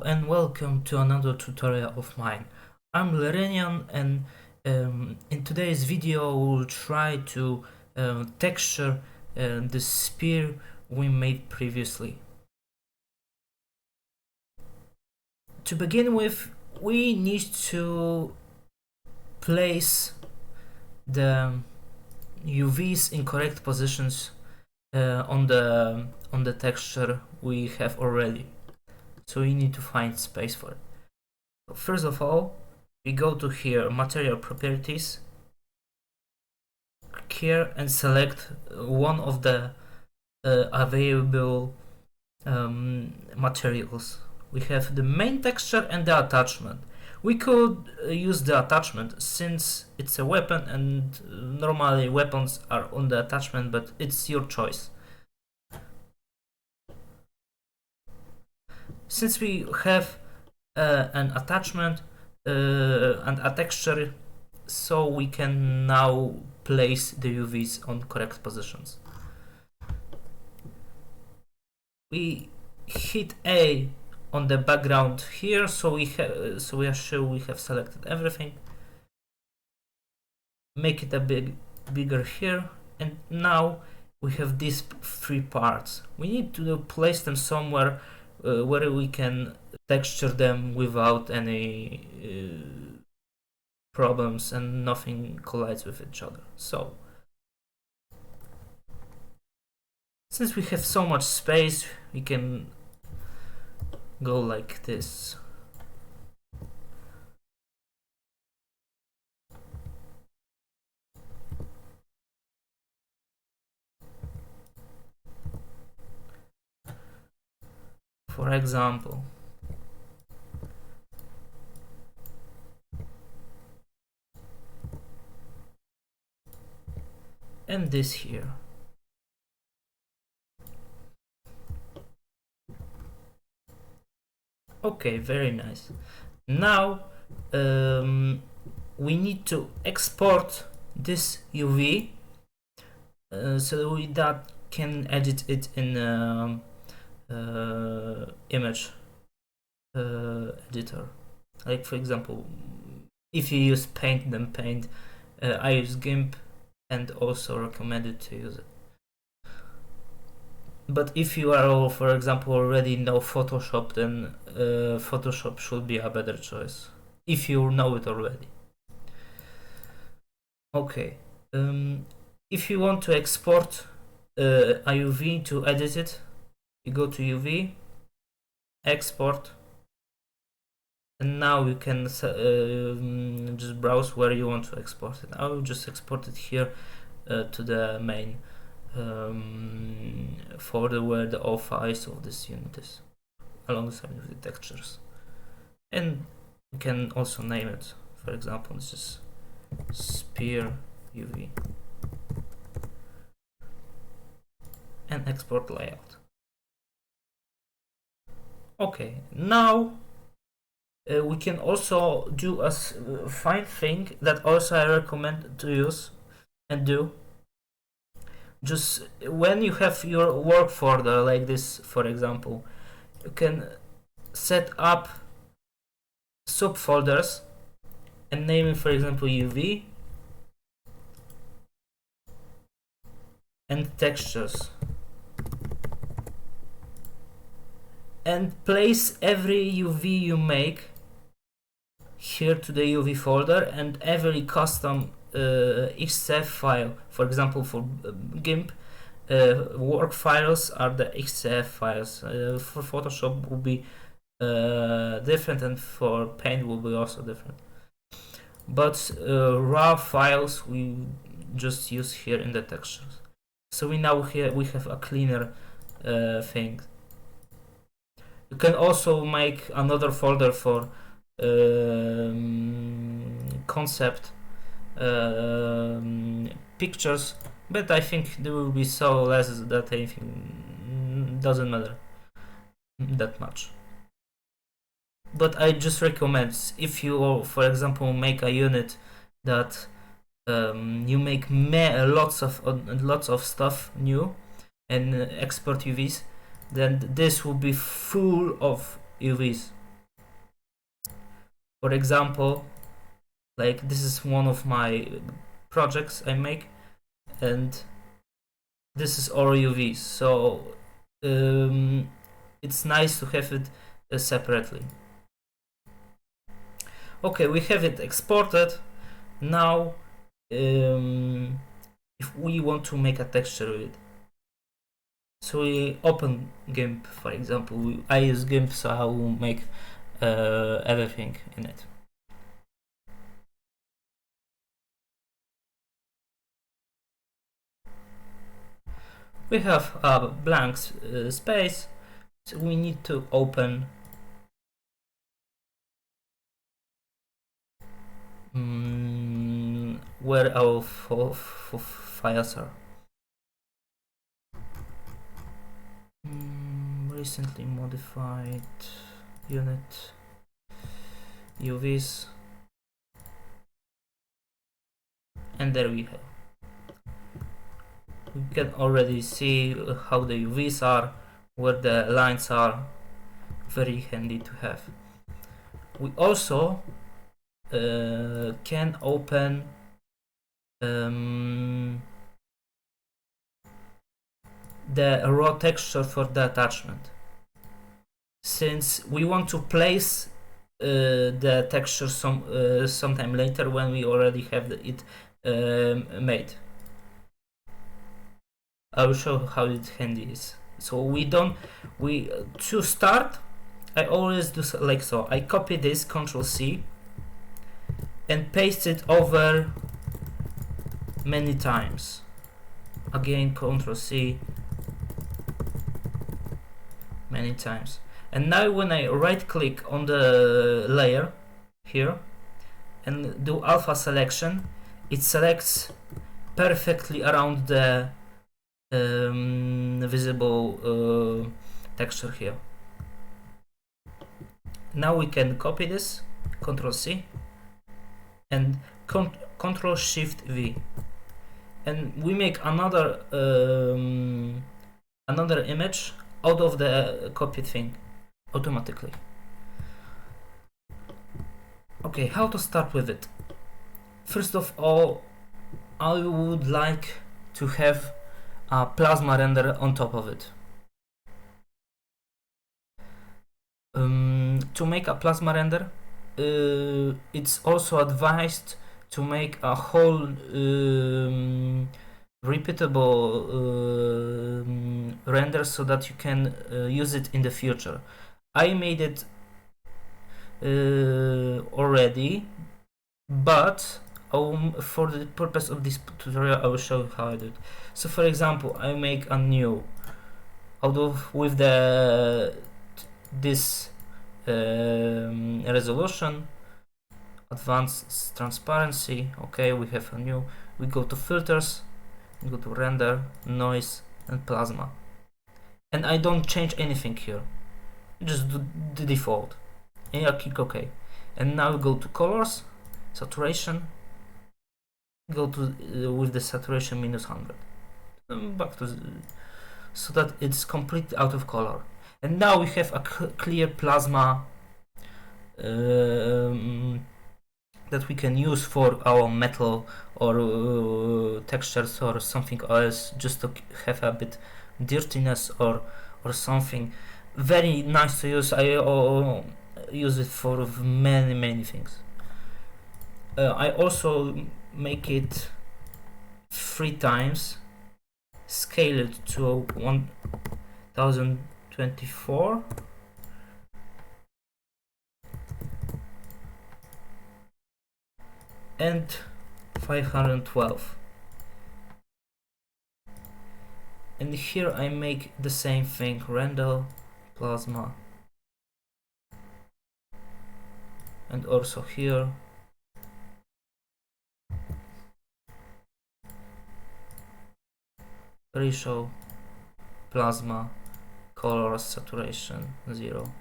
Hello and welcome to another tutorial of mine. I'm Lerenian, and in today's video we'll try to texture the sphere we made previously. To begin with, we need to place the UVs in correct positions on the texture we have already. So we need to find space for it. First of all, we go to here, material properties, here, and select one of the available materials. We have the main texture and the attachment. We could use the attachment since it's a weapon, and normally weapons are on the attachment, but it's your choice. Since we have an attachment and a texture, so we can now place the UVs on correct positions. We hit A on the background here, so we are sure we have selected everything. Make it a bit bigger here, and now we have these three parts. We need to place them somewhere where we can texture them without any problems and nothing collides with each other. So, since we have so much space, we can go like this. For example, and this here. Okay, very nice. Now we need to export this UV so that can edit it in image editor. Like, for example, if you use Paint, then Paint. I use GIMP and also recommended to use it. But if you are, for example, already know Photoshop, then Photoshop should be a better choice, if you know it already. Okay, if you want to export a UV to edit it, you go to UV, export, and now you can just browse where you want to export it. I will just export it here to the main folder where the all files of this unit is, alongside with the textures. And you can also name it. For example, this is sphere UV, and export layout. Okay, now we can also do a fine thing that also I recommend to use and do. Just when you have your work folder like this, for example, you can set up subfolders and name it, for example, UV and textures, and place every UV you make here to the UV folder, and every custom XF file, for example, for GIMP work files are the XF files. For Photoshop will be different, and for Paint will be also different. But raw files we just use here in the textures. So we have a cleaner thing. You can also make another folder for concept pictures, but I think there will be so less that anything doesn't matter that much. But I just recommend, if you, for example, make a unit that you make lots of stuff new and export UVs, then this will be full of UVs. For example, like this is one of my projects I make, and this is all UVs, so it's nice to have it separately. Okay, we have it exported. Now if we want to make a texture with it, so we open GIMP, for example. I use GIMP, so I will make everything in it. We have a blank space, so we need to open where our files are. Recently modified unit UVs, and there we have. We can already see how the UVs are, where the lines are. Very handy to have. We also can open the raw texture for the attachment. Since we want to place the texture sometime later when we already have it made. I will show how it handy is. So to start, I always do like so. I copy this, Ctrl C, and paste it over many times. Again, Ctrl C, many times. And now when I right click on the layer here and do alpha selection, it selects perfectly around the visible texture here. Now we can copy this, Ctrl C, and Ctrl Shift V, and we make another image out of the copied thing automatically. Okay, how to start with it? First of all, I would like to have a plasma render on top of it. To make a plasma render, it's also advised to make a whole repeatable render so that you can use it in the future. I made it already, but for the purpose of this tutorial I will show you how I do it. So for example, I make a new with this resolution, advanced transparency. Okay, we have a new, we go to filters, go to render, noise, and plasma, and I don't change anything here, just do the default, and I click OK. And now we go to colors, saturation, go to with the saturation -100, back to so that it's completely out of color. And now we have a clear plasma that we can use for our metal or textures or something else, just to have a bit dirtiness or something. Very nice to use. I use it for many things. I also make it 3 times, scale it to 1024, and 512. And here I make the same thing, render, plasma, and also here. Ratio, plasma, color, saturation 0,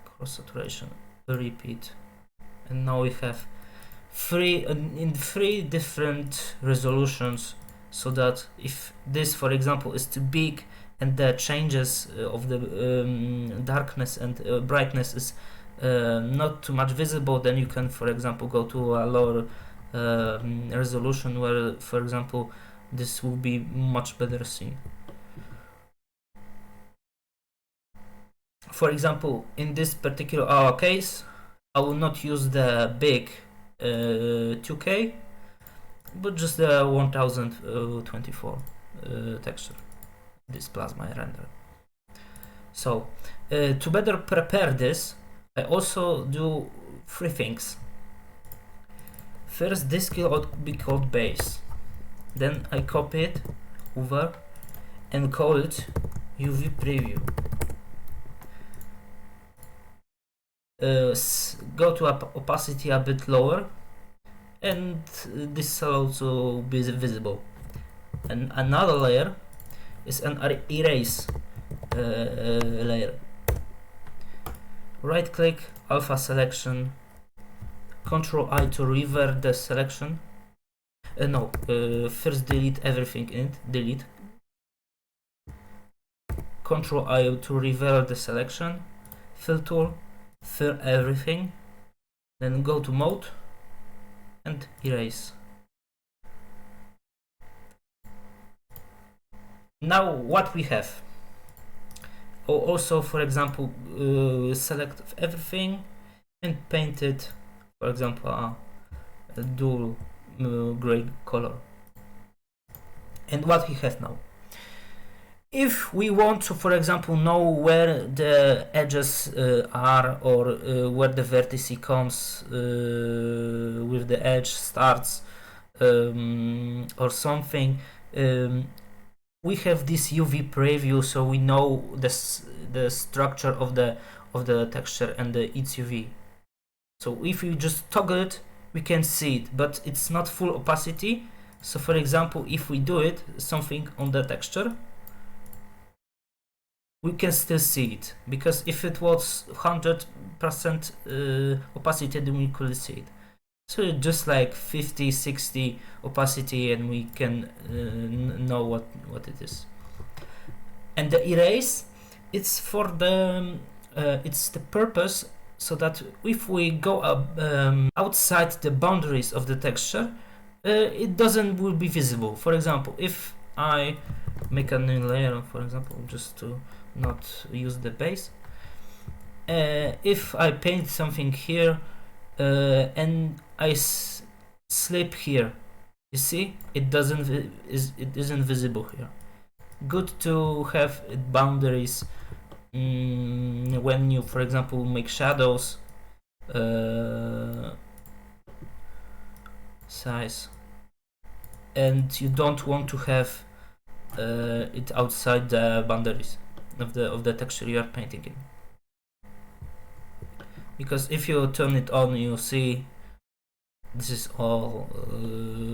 color, saturation, repeat. And now we have in 3 different resolutions, so that if this, for example, is too big and the changes of the darkness and brightness is not too much visible, then you can, for example, go to a lower resolution where, for example, this will be much better seen. For example, in this particular case, I will not use the big 2K, but just the 1024 texture, this plasma render. So to better prepare this, I also do three things. First, this will be called base. Then I copy it over and call it UV preview. Go to opacity a bit lower, and this will also be visible. And another layer is an erase layer. Right click, alpha selection, Control I to revert the selection. First delete everything in it, delete. Control I to revert the selection, fill tool, fill everything, then go to mode and erase. Now what we have? Also, for example, select everything and paint it, for example, a dual gray color. And what we have now? If we want to, for example, know where the edges are, or where the vertex comes with the edge starts, or something, we have this UV preview, so we know the structure of the texture and its UV. So if we just toggle it, we can see it, but it's not full opacity. So for example, if we do it something on the texture, we can still see it, because if it was 100% opacity, then we couldn't see it. So just like 50-60 opacity, and we can know what it is. And the erase, it's for the it's the purpose, so that if we go outside the boundaries of the texture, it will be visible. For example, if I make a new layer, for example, just to not use the base, if I paint something here and I slip here, you see it isn't visible here. Good to have boundaries when you, for example, make shadows, size, and you don't want to have it outside the boundaries of the texture you are painting in. Because if you turn it on, you see this is all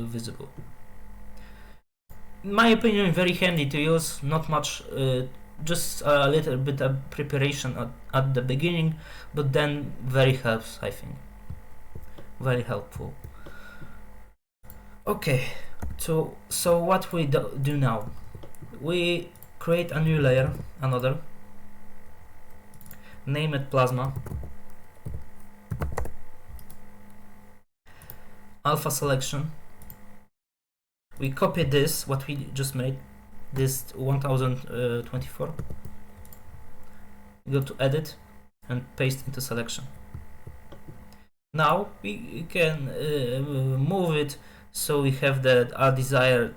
visible. In my opinion, very handy to use, not much, just a little bit of preparation at the beginning, but then very helps, I think. Very helpful. Okay, so what we do now? We create a new layer, another, name it plasma, alpha selection. We copy this, what we just made, this 1024, go to edit and paste into selection. Now we can move it so we have our desired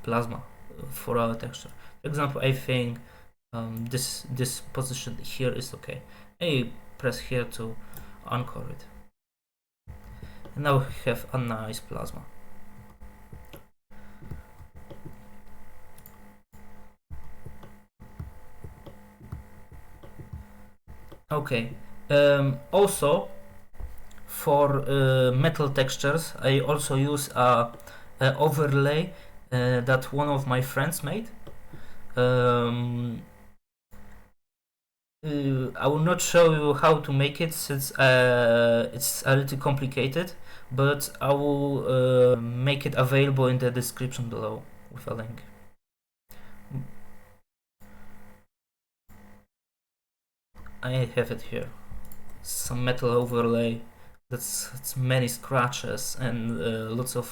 plasma for our texture. For example, I think this position here is okay. I press here to anchor it. And now we have a nice plasma. Okay. Also, for metal textures, I also use a overlay that one of my friends made. I will not show you how to make it, since it's a little complicated, but I will make it available in the description below with a link. I have it here. Some metal overlay. That's many scratches and lots of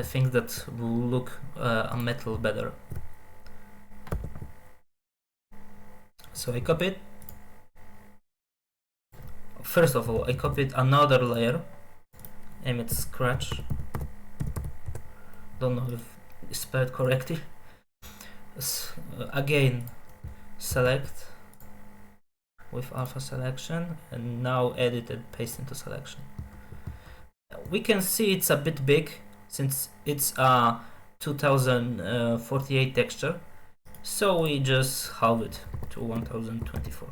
things that will look a metal better. So I copy it. First of all, I copied another layer. Emit scratch. Don't know if it's spelled correctly. Again, select with alpha selection, and now edit and paste into selection. We can see it's a bit big since it's a 2048 texture, so we just halve it to 1024.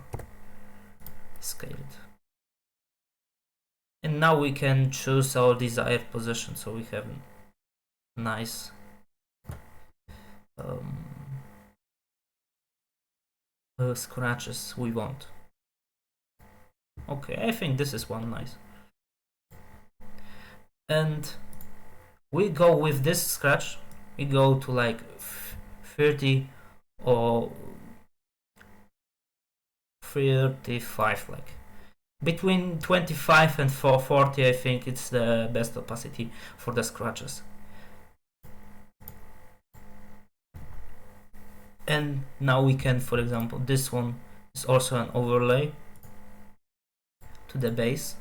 Scale it. And now we can choose our desired position, so we have nice scratches we want. Okay, I think this is one nice. And we go with this scratch, we go to like 30 or 35, like between 25 and 440. I think it's the best opacity for the scratches. And now we can, for example, this one is also an overlay to the base.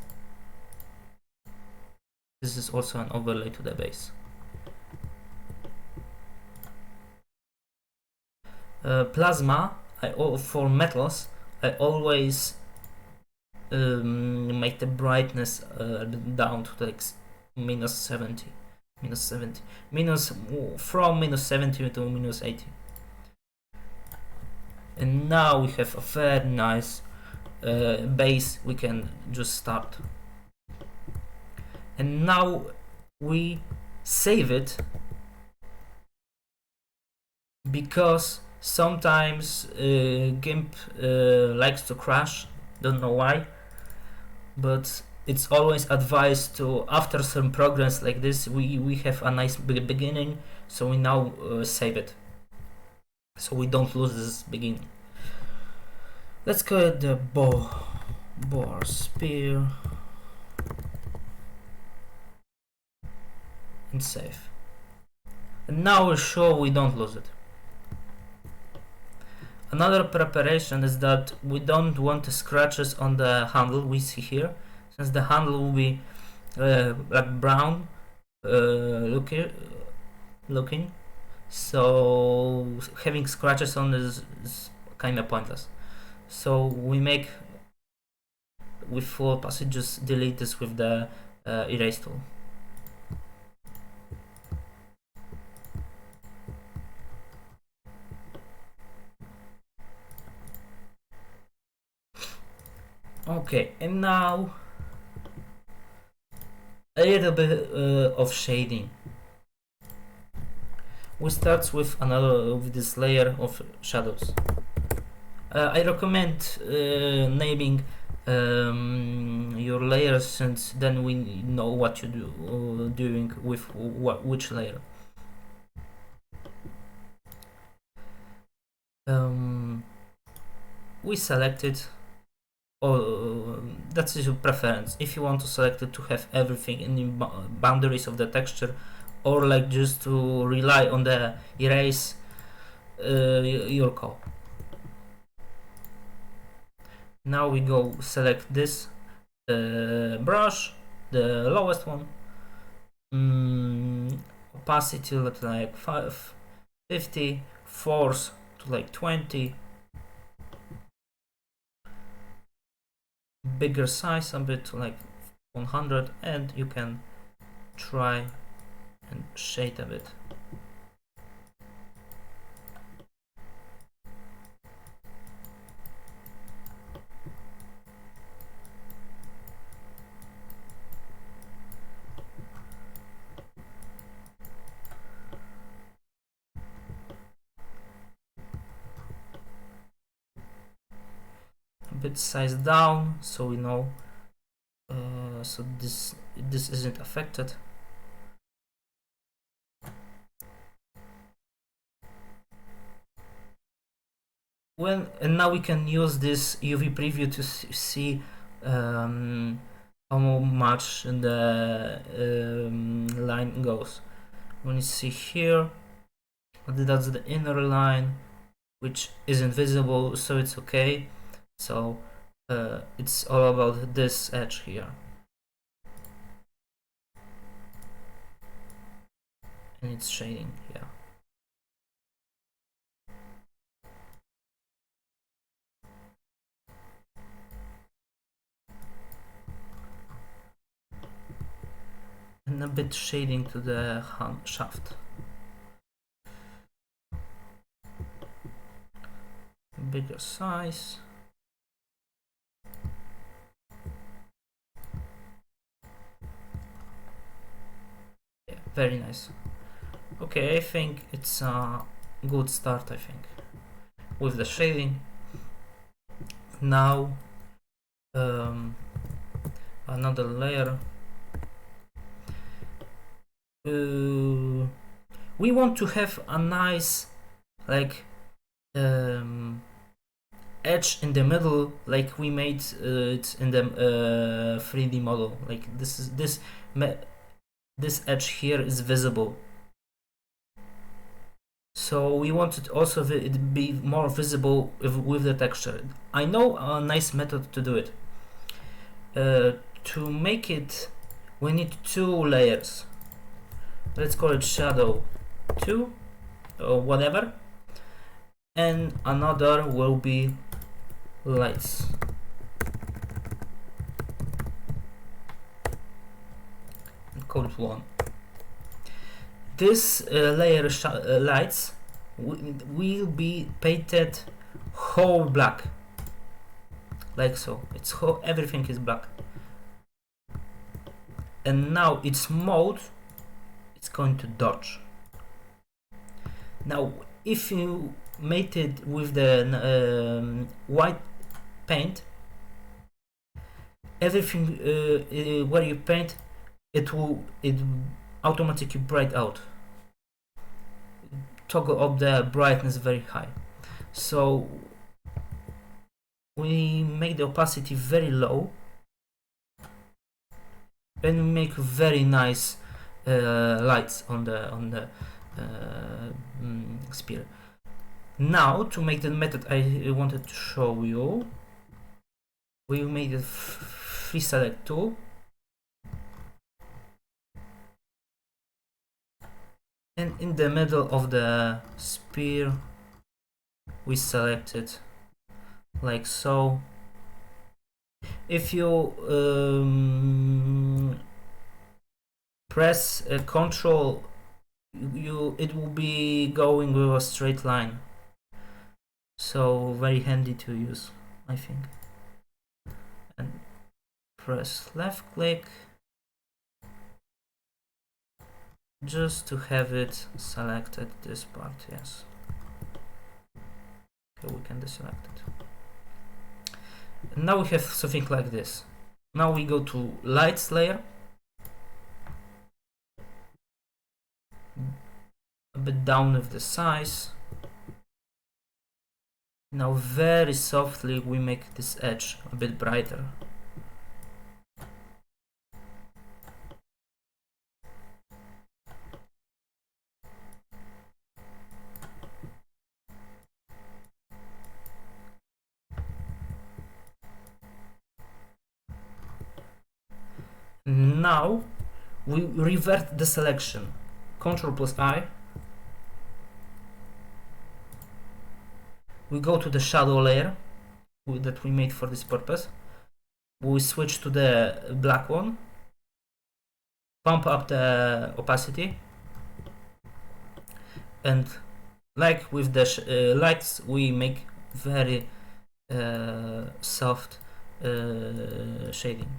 This is also an overlay to the base. Plasma, for metals, I always make the brightness down to like minus 70, from minus 70 to minus 80. And now we have a very nice base. We can just start. And now we save it, because sometimes GIMP likes to crash. Don't know why, but it's always advised to, after some progress like this, we have a nice beginning, so we now save it, so we don't lose this beginning. Let's go at the boar spear and save. And now we're sure we don't lose it. Another preparation is that we don't want the scratches on the handle we see here, since the handle will be like brown looking, so having scratches on is kind of pointless. So we make with full opacity, just delete this with the erase tool. Okay, and now a little bit of shading. We start with this layer of shadows. I recommend naming your layers, since then we know what you do doing with which layer. We select it. That's your preference. If you want to select it to have everything in the boundaries of the texture, or like just to rely on the erase, your call. Now we go select this brush, the lowest one, opacity at like 50, force to like 20, bigger size a bit to like 100, and you can try and shade a bit. A bit size down, so we know so this isn't affected. and now we can use this UV preview to see how much the line goes. When you see here, that's the inner line, which isn't visible, so it's okay. So it's all about this edge here, and it's shading. Yeah. And a bit shading to the shaft. Bigger size. Yeah, very nice. Okay, I think it's a good start, I think, with the shading. Now another layer. We want to have a nice like edge in the middle, like we made it in the 3D model. Like this edge here is visible. So we want it also to be more visible with the texture. I know a nice method to do it. To make it, we need 2 layers. Let's call it shadow 2 or whatever, and another will be lights. And call it 1. This layer lights will be painted whole black, like so. It's whole, everything is black. And now its mode, it's going to dodge. Now if you made it with the white paint, everything where you paint, it automatically bright out. Toggle up the brightness very high. So we make the opacity very low, and we make very nice lights on the sphere. Now to make the method I wanted to show you, we made a free select tool, and in the middle of the sphere we select it like so. If you press Control, it will be going with a straight line, so very handy to use, I think. And press left click just to have it selected, this part. Yes, okay, we can deselect it. And now we have something like this. Now we go to lights layer, a bit down with the size. Now very softly we make this edge a bit brighter. Now we revert the selection. Ctrl plus I. We go to the shadow layer that we made for this purpose. We switch to the black one. Pump up the opacity. And like with the lights, we make very soft shading.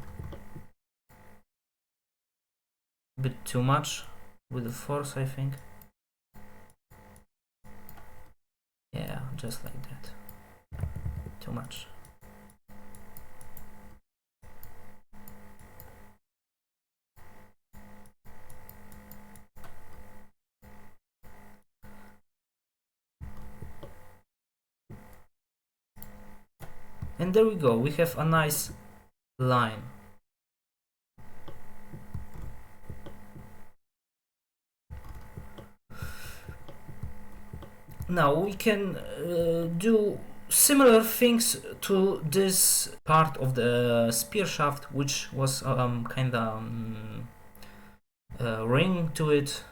A bit too much with the force, I think. Yeah, just like that. Too much. And there we go, we have a nice line. Now we can do similar things to this part of the spear shaft, which was kind of ring to it.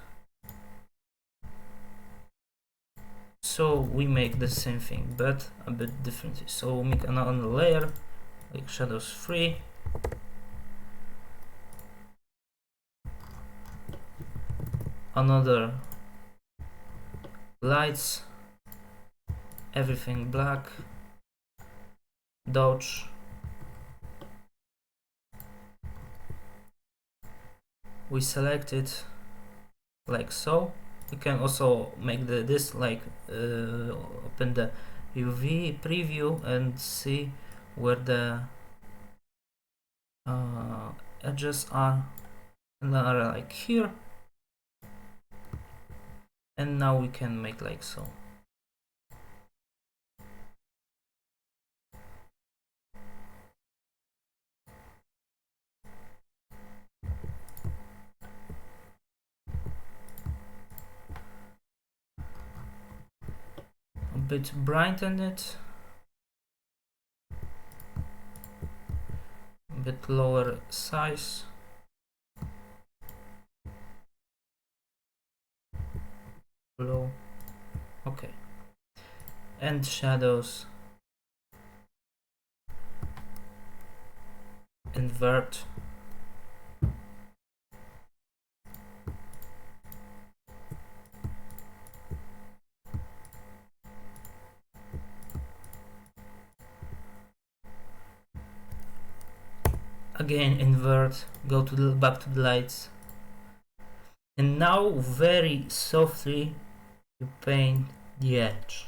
So we make the same thing, but a bit differently. So we make another layer, like shadows 3. Another lights, everything black, dodge. We select it like so. You can also make this like open the UV preview and see where the edges are, and they are like here. And now we can make like so. A bit brighten it, a bit lower size, low, okay, and shadows, invert, again invert, go to the back to the lights, and now very softly you paint the edge.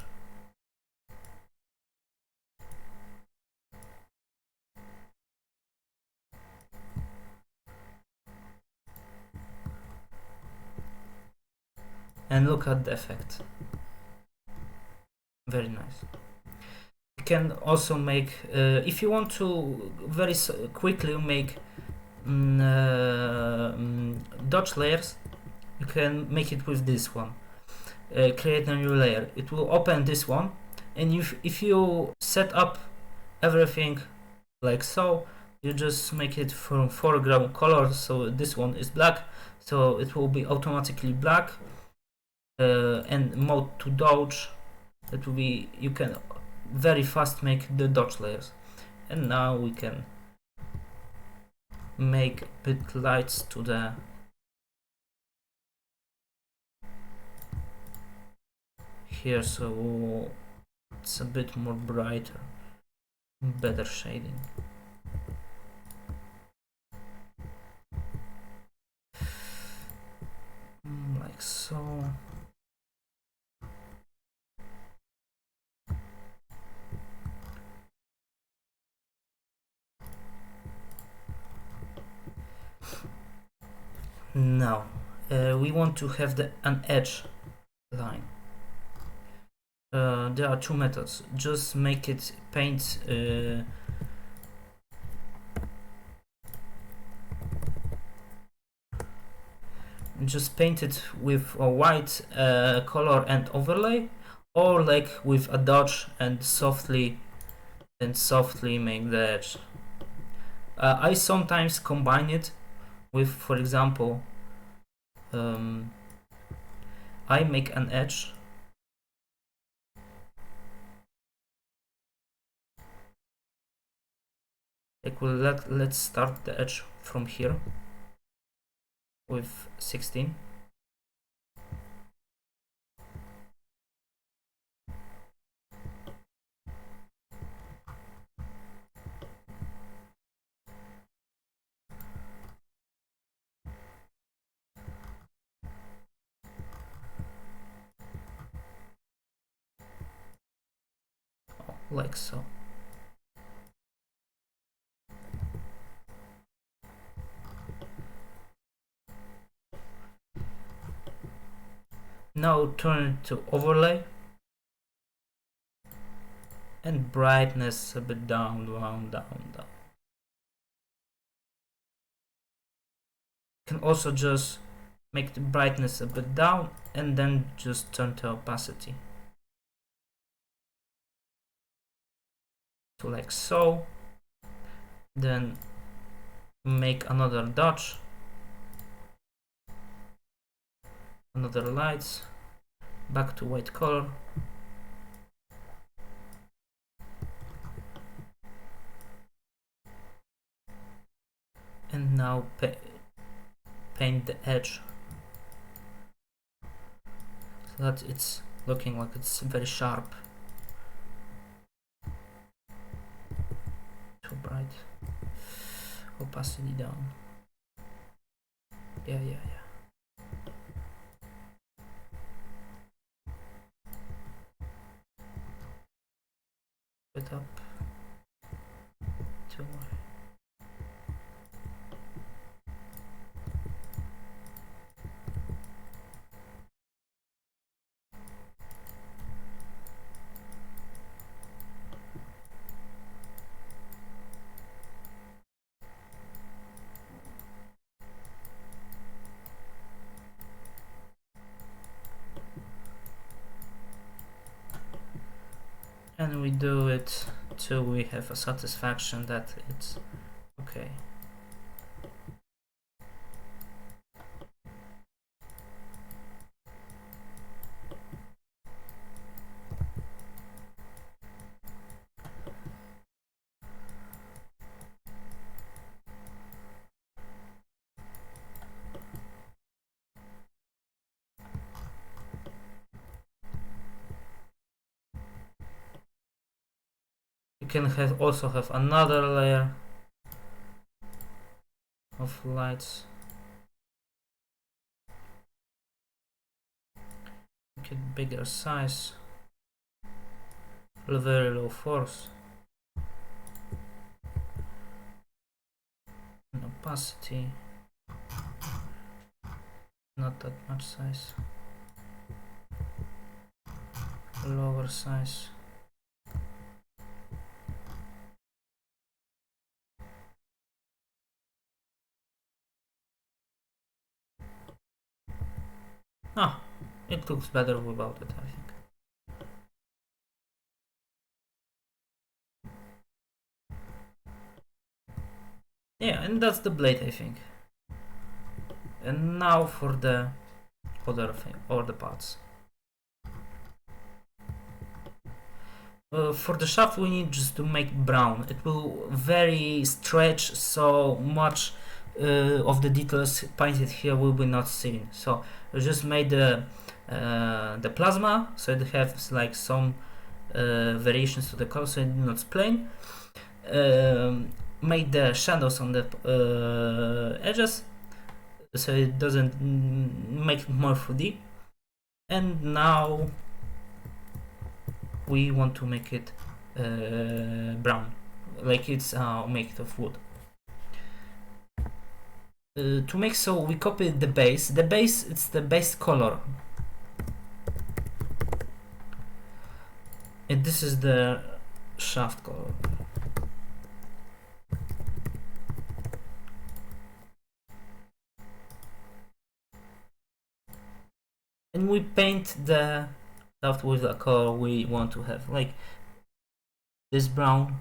And look at the effect, very nice. You can also make, if you want to very quickly make dodge layers, you can make it with this one. Create a new layer, it will open this one, and if you set up everything like so, you just make it from foreground color, so this one is black, so it will be automatically black, and mode to dodge, it will be, you can very fast make the dodge layers. And now we can make a bit lights to the here, so it's a bit more brighter, better shading. Like so. Now we want to have an edge line. There are two methods. Just make it paint just paint it with a white color and overlay, or like with a dodge and softly make the edge. I sometimes combine it with, for example, I make an edge like, well, let's start the edge from here with 16. Like so. Now turn it to overlay and brightness a bit down. Can also just make the brightness a bit down and then just turn the opacity to like so. Then make another dodge, another lights, back to white color. And now paint the edge so that it's looking like it's very sharp. Too bright. Opacity down. Yeah. Put up. Too more. And we do it till we have a satisfaction that it's okay. You can also have another layer of lights. Make it bigger size, very low force, and opacity, not that much size, lower size. Ah, it looks better without it, I think. Yeah, and that's the blade, I think. And now for the other thing, or the parts. For the shaft we need just to make brown. It will very stretch, so much of the details painted here will be not seen. So we just made the plasma, so it has like some variations to the color, so it's not plain. Made the shadows on the edges, so it doesn't make it more 3D. And now we want to make it brown, like it's made of wood. To make so, we copy the base. The base, it's the base color. And this is the shaft color. And we paint the shaft with the color we want to have, like this brown.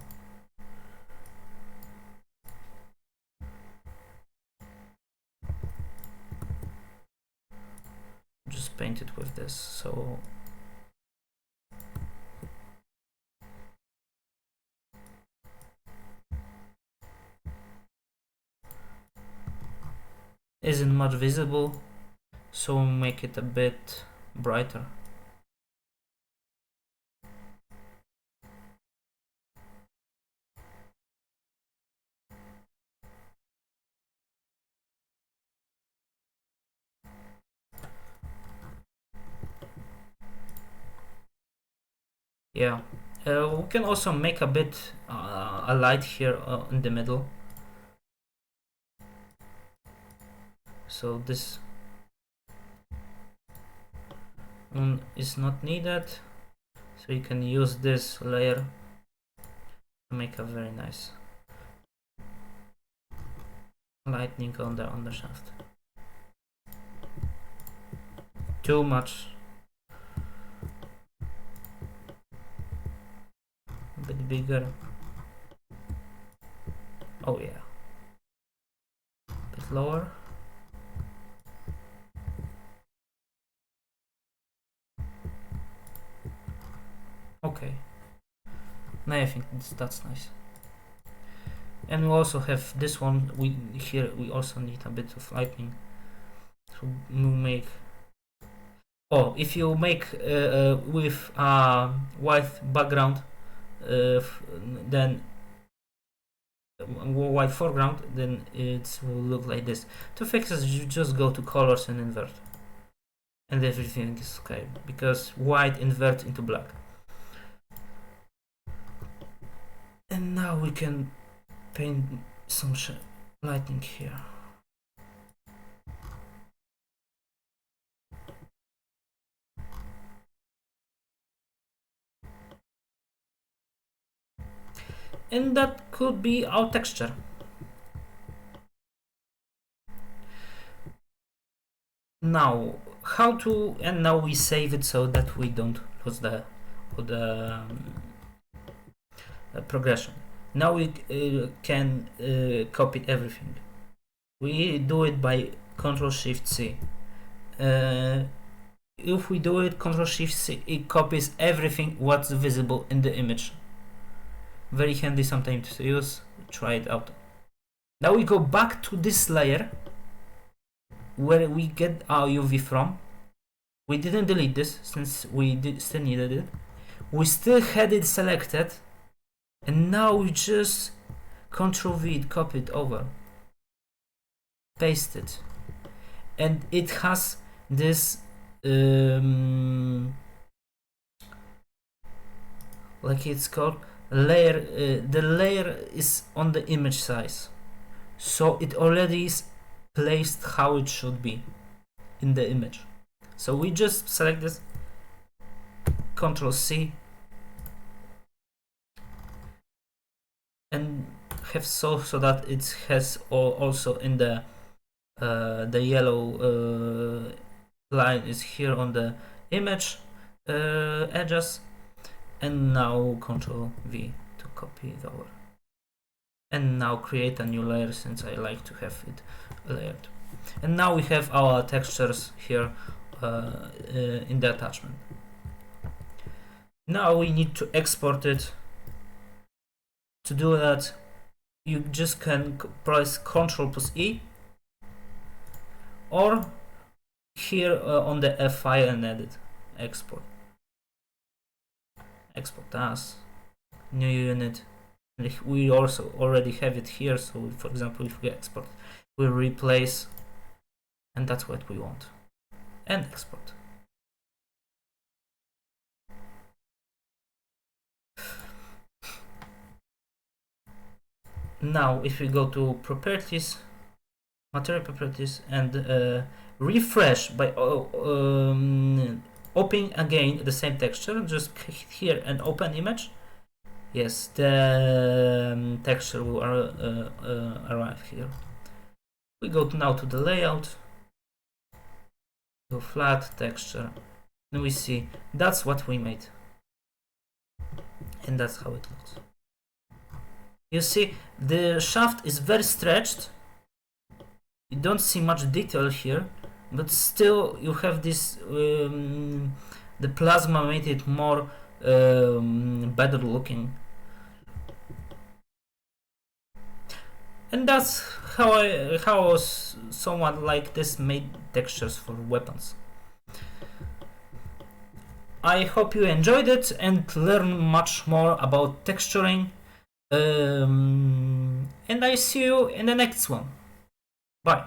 Just paint it with this, so isn't much visible, so we'll make it a bit brighter. Yeah, we can also make a bit a light here in the middle. So this one is not needed, so you can use this layer make a very nice lightning on the shaft. Too much. A bit bigger. Oh yeah. A bit lower. Okay. Now I think that's nice. And we also have this one. We also need a bit of lightning to make. Oh, if you make with a white background, then white foreground, then it will look like this. To fix this, you just go to colors and invert, and everything is okay because white invert into black. And now we can paint some lightning here. And that could be our texture. Now, and now we save it so that we don't lose the progression. Now we can copy everything. We do it by Ctrl+Shift+C. If we do it Ctrl+Shift+C, it copies everything what's visible in the image. Very handy sometimes to use. Try it out. Now we go back to this layer where we get our UV from. We didn't delete this since we still needed it. We still had it selected, and now we just Ctrl+V, copy it over, paste it, and it has this like it's called layer. The layer is on the image size, so it already is placed how it should be in the image. So we just select this, Ctrl+C, and have so that it has also in the yellow line is here on the image edges, and now Ctrl+V to copy it over, and now create a new layer since I like to have it layered. And now we have our textures here in the attachment. Now we need to export it. To do that, you just can press Ctrl+E, or here on the F file and edit, export as new unit. We also already have it here, so for example if we export, we replace, and that's what we want, and export. Now if we go to properties, material properties, and refresh by opening again the same texture, just click here and open image. Yes, the texture will arrive here. We go now to the layout, go flat texture, and we see that's what we made, and that's how it looks. You see the shaft is very stretched. You don't see much detail here, but still you have this the plasma made it more better looking, and that's how someone like this made textures for weapons. I hope you enjoyed it and learn much more about texturing, and I see you in the next one. Bye.